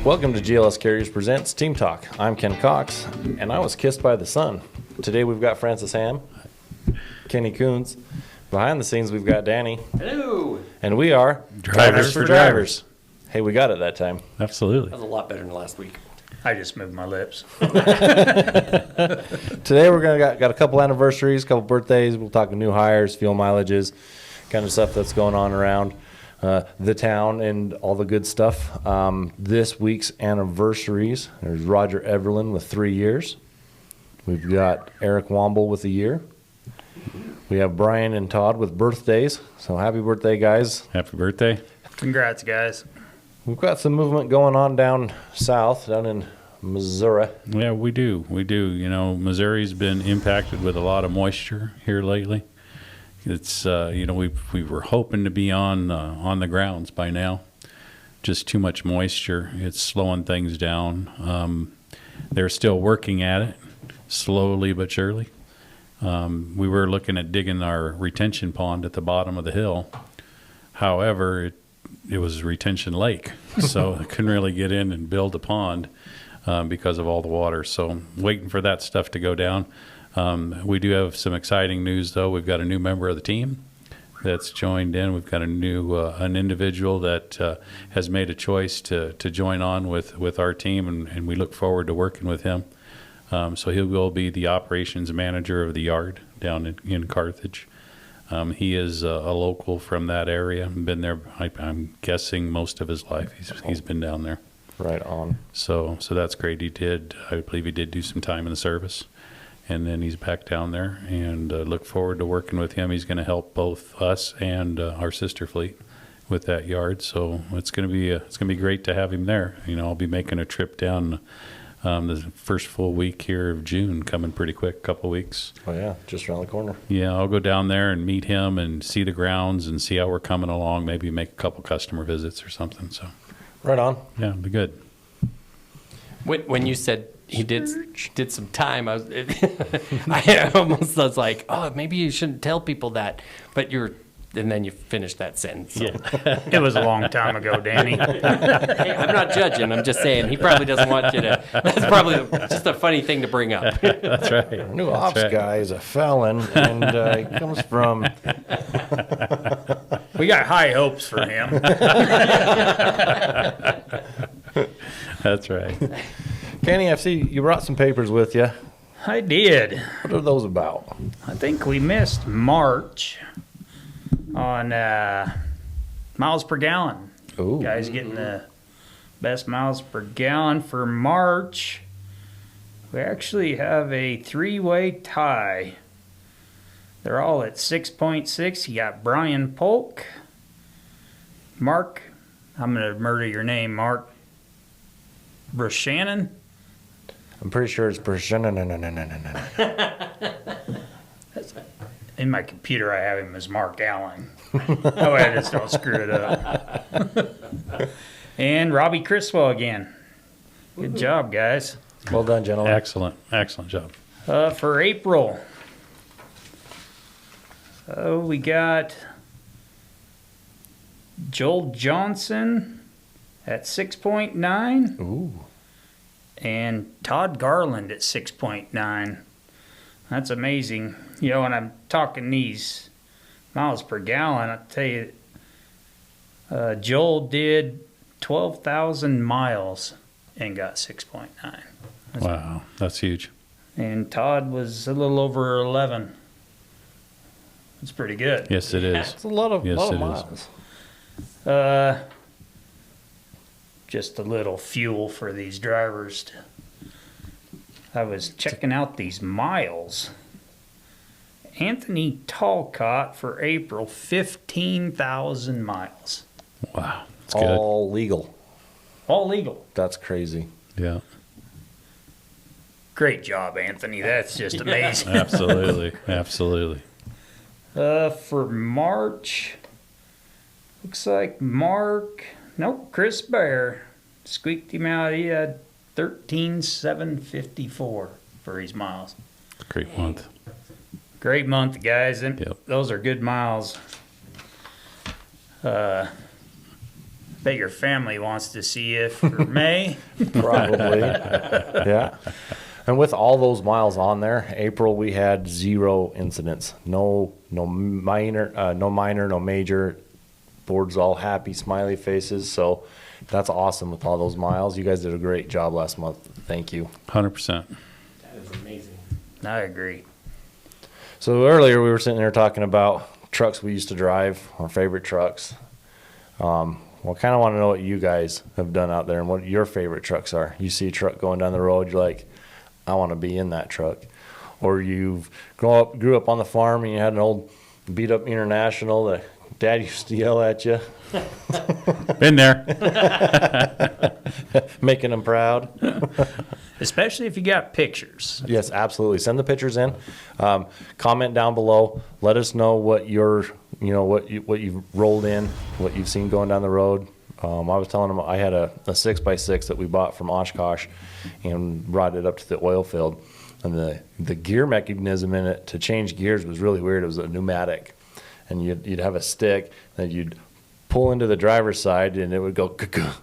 Welcome to GLS Carriers Presents Team Talk. I'm Ken Cox, and I was kissed by the sun. Today we've got Francis Ham, Kenny Coons. Behind the scenes we've got Danny. Hello. And we are Drivers for Drivers. Hey, we got it that time. Absolutely. That was a lot better than last week. I just moved my lips. Today we're gonna got a couple anniversaries, a couple birthdays. We'll talk new hires, fuel mileages, kind of stuff that's going on around the town and all the good stuff. This week's anniversaries, there's Roger Everlin with 3 years. We've got Eric Womble with a year. We have Brian and Todd with birthdays. So happy birthday, guys. Happy birthday. Congrats, guys. We've got some movement going on down south, down in Missouri. Yeah, we do. We do. You know, Missouri's been impacted with a lot of moisture here lately. It's, we were hoping to be on the grounds by now. Just too much moisture. It's slowing things down. They're still working at it, slowly but surely. We were looking at digging our retention pond at the bottom of the hill. However, it was retention lake, so I couldn't really get in and build a pond because of all the water. So waiting for that stuff to go down. We do have some exciting news, though. We've got a new member of the team that's joined in. We've got a new an individual that has made a choice to join on with our team, and we look forward to working with him. So he will be the operations manager of the yard down in Carthage. He is a local from that area. Been there, I'm guessing, most of his life. He's been down there. Right on. So that's great. I believe he did do some time in the service, and then he's back down there. And look forward to working with him. He's going to help both us and our sister fleet with that yard. So it's going to be great to have him there. You know, I'll be making a trip down. The first full week here of June coming pretty quick, couple weeks. Oh, yeah, just around the corner. Yeah, I'll go down there and meet him and see the grounds and see how we're coming along, maybe make a couple customer visits or something. So, right on. yeah, it'll be good. When you said he did some time, I almost was like, oh, maybe you shouldn't tell people that. But and then you finished that sentence. So. Yeah. It was a long time ago, Danny. Hey, I'm not judging. I'm just saying he probably doesn't want you to. That's probably just a funny thing to bring up. That's right. Our new ops guy is a felon, and he comes from... We got high hopes for him. That's right. Kenny, I see you brought some papers with you. I did. What are those about? I think we missed March on miles per gallon. Ooh. Guys getting the best miles per gallon for March. We actually have a three-way tie. They're all at 6.6. You got Brian Polk, Mark, I'm going to murder your name, Mark Brashannon. I'm pretty sure it's Brashannon. In my computer, I have him as Mark Allen. Oh, I just don't screw it up. And Robbie Criswell again. Good job, guys. Well done, gentlemen. Excellent job. For April, we got Joel Johnson at 6.9. Ooh. And Todd Garland at 6.9. That's amazing. You know, when I'm talking these miles per gallon, I'll tell you, Joel did 12,000 miles and got 6.9. Wow, that's huge. And Todd was a little over 11. That's pretty good. Yes, it is. It's a lot of, Yes, lot of it miles. Just a little fuel for these drivers. I was checking out these miles. Anthony Talcott for April, 15,000 miles. Wow, that's good. All legal. All legal. That's crazy. Yeah, Great job, Anthony. That's just amazing. absolutely. For March, looks like Chris Bear squeaked him out. He had 13,754 for his miles. Great month. Great month, guys. And Yep. those are good miles. Bet your family wants to see you for May. Probably. Yeah. And with all those miles on there, April we had 0 incidents. No minor, no major. Board's all happy, smiley faces. So that's awesome with all those miles. You guys did a great job last month. Thank you. 100%. That is amazing. I agree. So earlier we were sitting there talking about trucks we used to drive, our favorite trucks. Well, kind of want to know what you guys have done out there and what your favorite trucks are. You see a truck going down the road, you're like, I want to be in that truck. Or you've grew up on the farm and you had an old beat up International that Dad used to yell at you, Been there. making them proud. Especially if you got pictures. Yes, absolutely. Send the pictures in. Comment down below. Let us know what what you've rolled in, what you've seen going down the road. I was telling them I had a 6x6 that we bought from Oshkosh and brought it up to the oil field. And the gear mechanism in it to change gears was really weird. It was a pneumatic. And you'd have a stick that you'd pull into the driver's side and it would go kuh-kuh.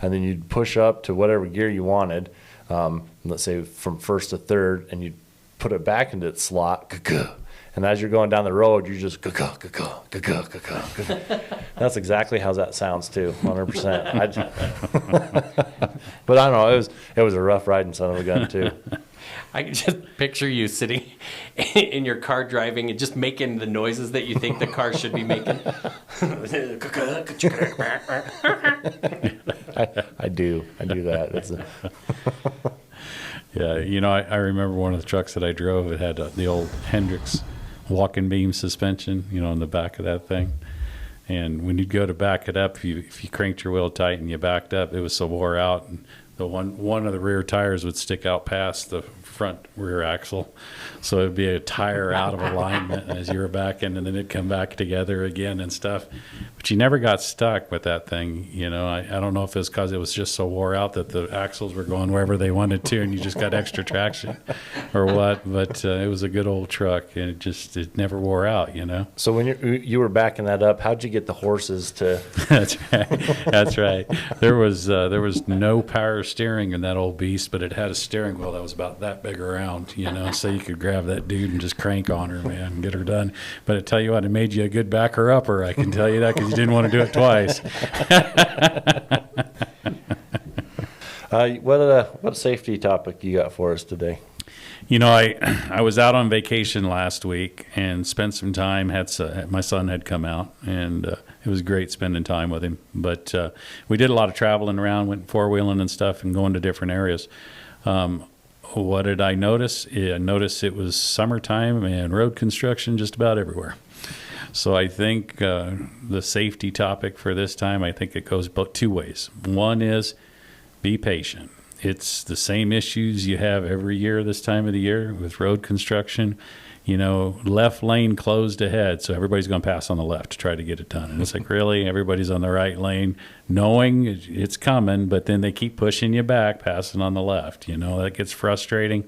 And then you'd push up to whatever gear you wanted. Let's say from first to third, and you put it back into its slot, and as you're going down the road, you just That's exactly how that sounds too, 100%. But I don't know, it was a rough riding son of a gun too. I can just picture you sitting in your car driving and just making the noises that you think the car should be making. I do that. It's Yeah, I remember one of the trucks that I drove. It had the old Hendrix walking beam suspension, in the back of that thing. And when you'd go to back it up, if you cranked your wheel tight and you backed up, it was so wore out. And the one of the rear tires would stick out past the front rear axle. So it'd be a tire out of alignment as you were backing, and then it'd come back together again and stuff. But you never got stuck with that thing. I don't know if it's because it was just so wore out that the axles were going wherever they wanted to and you just got extra traction or what. But it was a good old truck, and it never wore out, So when you were backing that up, how'd you get the horses to? That's right. That's right. There was no power steering in that old beast, but it had a steering wheel that was about that big around, so you could grab that dude and just crank on her, man, and get her done. But I tell you what, it made you a good backer upper. I can tell you that because you didn't want to do it twice. What safety topic you got for us today? I was out on vacation last week and spent some time. My son had come out, and it was great spending time with him. But we did a lot of traveling around, went four-wheeling and stuff, and going to different areas. What did I notice? I noticed it was summertime and road construction just about everywhere. So I think the safety topic for this time, I think it goes both two ways. One is be patient. It's the same issues you have every year this time of the year with road construction. Left lane closed ahead, so everybody's going to pass on the left to try to get it done. And it's like, really? Everybody's on the right lane, knowing it's coming, but then they keep pushing you back, passing on the left. That gets frustrating.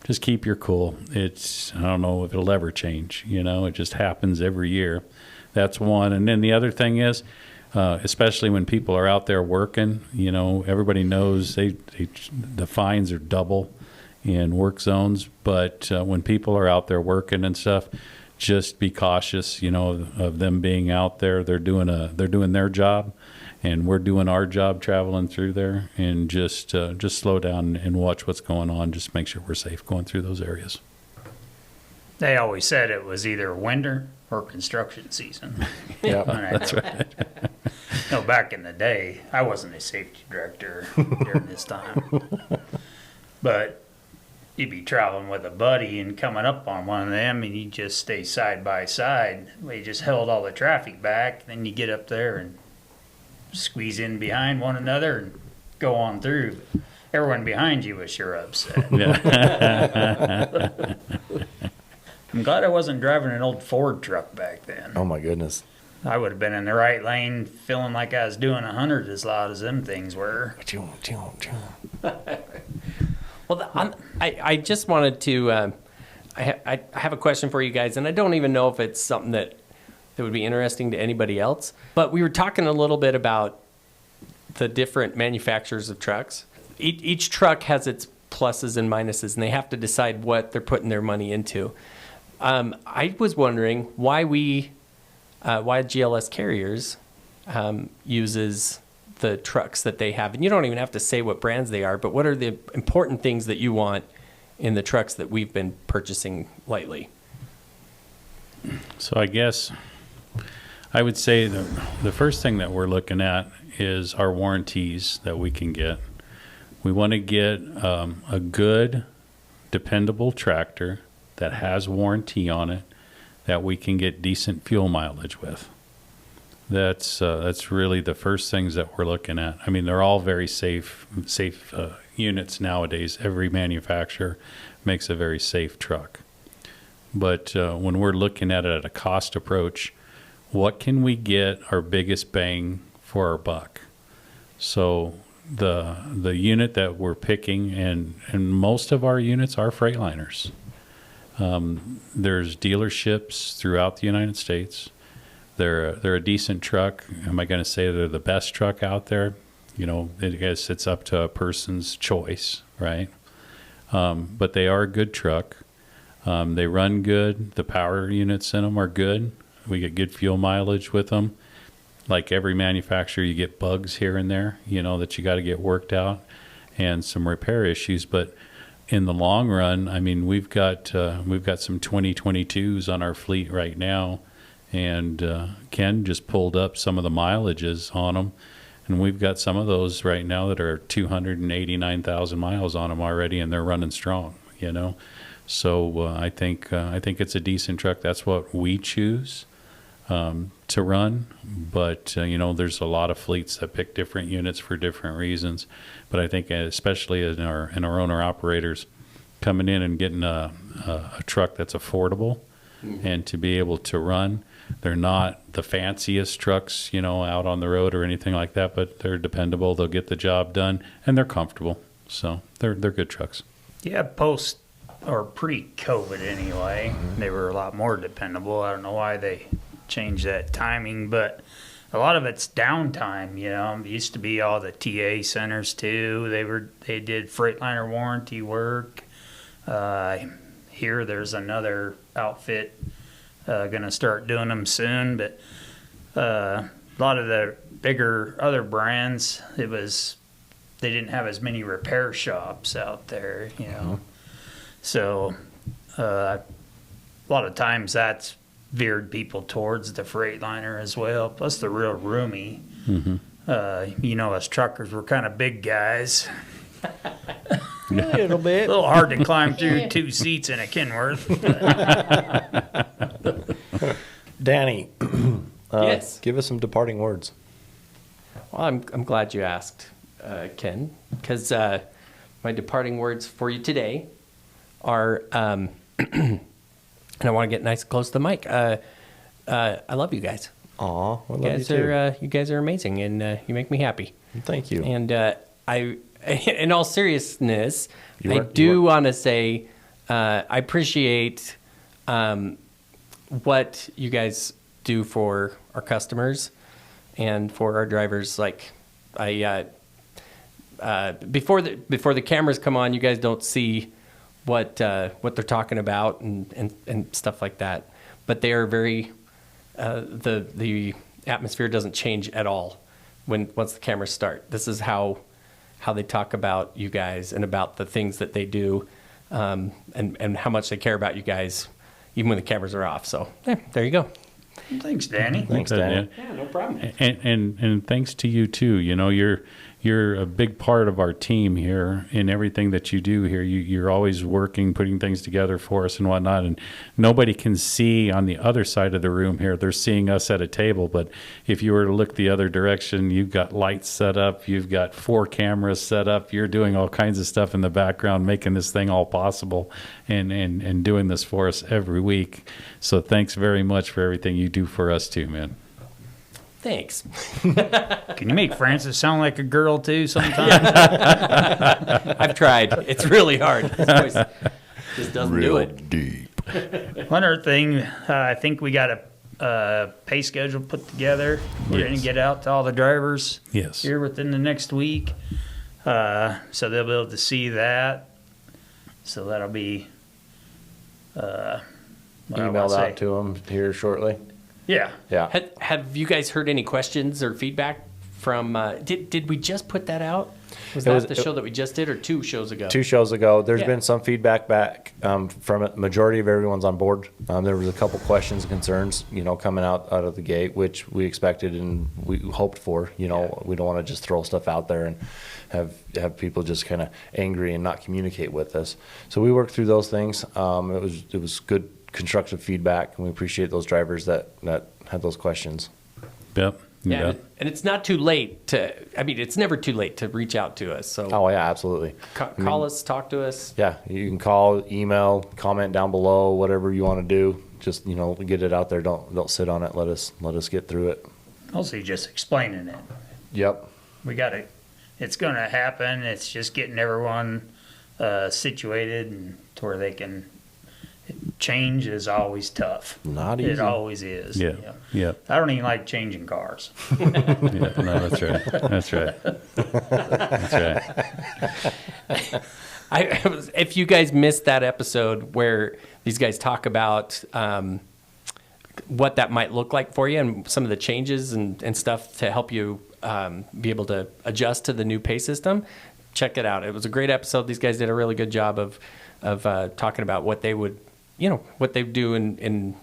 Just keep your cool. I don't know if it'll ever change. It just happens every year. That's one. And then the other thing is, especially when people are out there working, everybody knows the fines are double in work zones, but when people are out there working and stuff, just be cautious, of them being out there. They're doing their job, and we're doing our job traveling through there, and just slow down and watch what's going on. Just make sure we're safe going through those areas. They always said it was either winter or construction season. Yeah, that's right. Back in the day, I wasn't a safety director during this time. But you'd be traveling with a buddy and coming up on one of them, and you just stay side by side. We just held all the traffic back. Then you get up there and squeeze in behind one another and go on through. Everyone behind you was sure upset. I'm glad I wasn't driving an old Ford truck back then. Oh my goodness. I would have been in the right lane feeling like I was doing 100 as loud as them things were. Well, I just wanted to, I have a question for you guys, and I don't even know if it's something that would be interesting to anybody else. But we were talking a little bit about the different manufacturers of trucks. Each truck has its pluses and minuses, and they have to decide what they're putting their money into. I was wondering why GLS Carriers uses the trucks that they have. And you don't even have to say what brands they are, but what are the important things that you want in the trucks that we've been purchasing lately? So I guess I would say the first thing that we're looking at is our warranties that we can get. We want to get a good, dependable tractor that has warranty on it that we can get decent fuel mileage with. That's really the first things that we're looking at. I mean, they're all very safe units nowadays. Every manufacturer makes a very safe truck. But when we're looking at it at a cost approach, what can we get our biggest bang for our buck? So the unit that we're picking, and most of our units are Freightliners. There's dealerships throughout the United States. They're a decent truck. Am I going to say they're the best truck out there? You know, I guess it's up to a person's choice, right? But they are a good truck. They run good. The power units in them are good. We get good fuel mileage with them. Like every manufacturer, you get bugs here and there, you know, that you got to get worked out, and some repair issues. But in the long run, I mean, we've got some 2022s on our fleet right now, and Ken just pulled up some of the mileages on them, and we've got some of those right now that are 289,000 miles on them already, and they're running strong, you know. So I think it's a decent truck. That's what we choose to run. But you know, there's a lot of fleets that pick different units for different reasons. But I think especially in our owner operators coming in and getting a truck that's affordable and to be able to run. They're not the fanciest trucks, you know, out on the road or anything like that, but they're dependable. They'll get the job done, and they're comfortable. So they're good trucks. Yeah, post or pre-COVID anyway, they were a lot more dependable. I don't know why they changed that timing, but a lot of it's downtime. You know, it used to be all the TA centers too. They did Freightliner warranty work. Here, there's another outfit going to start doing them soon, but a lot of the bigger other brands, they didn't have as many repair shops out there, you know. So a lot of times that's veered people towards the Freightliner as well. Plus they're real roomy. You know, us truckers, we're kind of big guys. A little bit. A little hard to climb through 2 seats in a Kenworth. Danny, Yes. give us some departing words. Well, I'm glad you asked, Ken, because my departing words for you today are, and I want to get nice and close to the mic. I love you guys. Aw, we love You you guys too. you guys are amazing, and you make me happy. Thank you. And in all seriousness, You I are- do want to say I appreciate what you guys do for our customers and for our drivers. Like before the cameras come on, you guys don't see what they're talking about and stuff like that. But they are very the atmosphere doesn't change at all once the cameras start. This is how they talk about you guys and about the things that they do, and how much they care about you guys, even when the cameras are off. So there you go. Thanks, Danny. Thanks, Danny. Yeah, no problem. And thanks to you too. You know, you're a big part of our team here in everything that you do here. You're always working, putting things together for us and whatnot. And nobody can see on the other side of the room here. They're seeing us at a table. But if you were to look the other direction, you've got lights set up. You've got 4 cameras set up. You're doing all kinds of stuff in the background, making this thing all possible and doing this for us every week. So thanks very much for everything you do for us too, man. Thanks. Can you make Francis sound like a girl too sometimes? I've tried. It's really hard. His voice just doesn't do it. deep. One other thing, I think we got pay schedule put together. We're going Yes. to get out to all the drivers Yes. here within the next week. So they'll be able to see that. So that'll be what I wanna Emailed say. out to them here shortly. Yeah. Yeah. Have you guys heard any questions or feedback from? Did we just put that out? Was It that was- the show that we just did, or 2 shows ago? 2 shows ago, there's Yeah. been some feedback back from it. Majority of everyone's on board. There was a couple questions and concerns, coming out of the gate, which we expected and we hoped for. We don't want to just throw stuff out there and have people just kind of angry and not communicate with us. So we worked through those things. It was good, constructive feedback, and we appreciate those drivers that had those questions. Yep. you Yeah, bet. and it's not too late to. I mean, it's never too late to reach out to us. So Oh yeah, absolutely. call us, talk to us. Yeah, you can call, email, comment down below, whatever you want to do. Just get it out there. Don't sit on it. Let us get through it. Mostly just explaining it. Yep. We got to, it's going to happen. It's just getting everyone situated and to where they can, change is always tough. Not easy. It always is. Yeah. Yeah. Yeah. I don't even like changing cars. Yeah. No, that's right. That's right. That's right. If you guys missed that episode where these guys talk about what that might look like for you and some of the changes and stuff to help you be able to adjust to the new pay system, check it out. It was a great episode. These guys did a really good job of talking about what they would, what they do and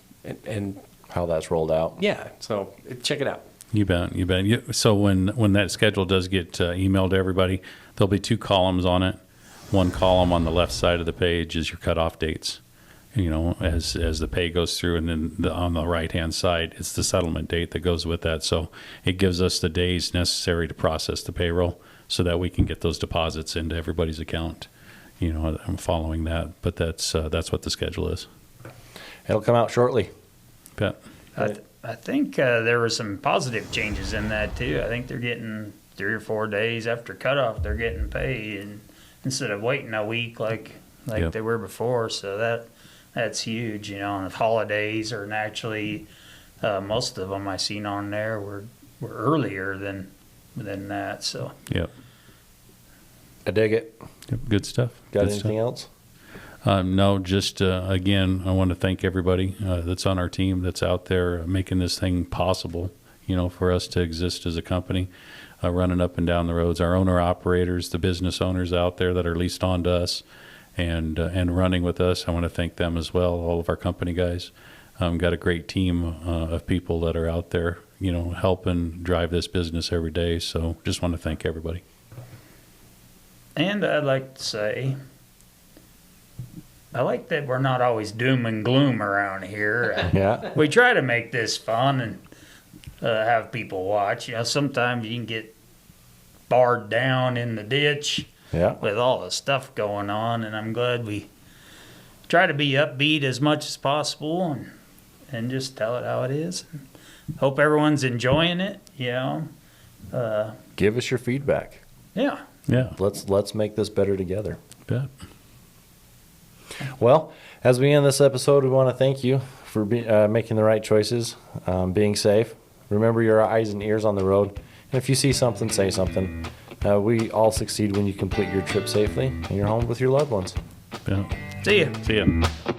How that's rolled out. yeah. So check it out. You bet. You bet. So when that schedule does get emailed to everybody, there'll be 2 columns on it. One column on the left side of the page is your cutoff dates, as the pay goes through, and then on the right-hand side, it's the settlement date that goes with that. So it gives us the days necessary to process the payroll so that we can get those deposits into everybody's account. I'm following that, but that's what the schedule is. It'll come out shortly. Bet. I think there were some positive changes in that too. I think they're getting 3 or 4 days after cutoff, they're getting paid, and instead of waiting a week like Yep. they were before. So that's huge. And the holidays are actually most of them I seen on there were earlier than that. So Yep. I dig it. Yep. Good stuff. Got Good anything else? No, just again, I want to thank everybody that's on our team that's out there making this thing possible, for us to exist as a company, running up and down the roads. Our owner-operators, the business owners out there that are leased on to us and running with us, I want to thank them as well, all of our company guys. Got a great team of people that are out there, helping drive this business every day. So just want to thank everybody. And I'd like to say, I like that we're not always doom and gloom around here. Yeah. We try to make this fun and have people watch. Sometimes you can get barred down in the ditch Yeah. with all the stuff going on, and I'm glad we try to be upbeat as much as possible and just tell it how it is. Hope everyone's enjoying it. Give us your feedback. Yeah. Yeah. Let's make this better together. Bet. Well, as we end this episode, we want to thank you for making the right choices, being safe. Remember your eyes and ears on the road. And if you see something, say something. We all succeed when you complete your trip safely and you're home with your loved ones. Bet. See ya. See ya.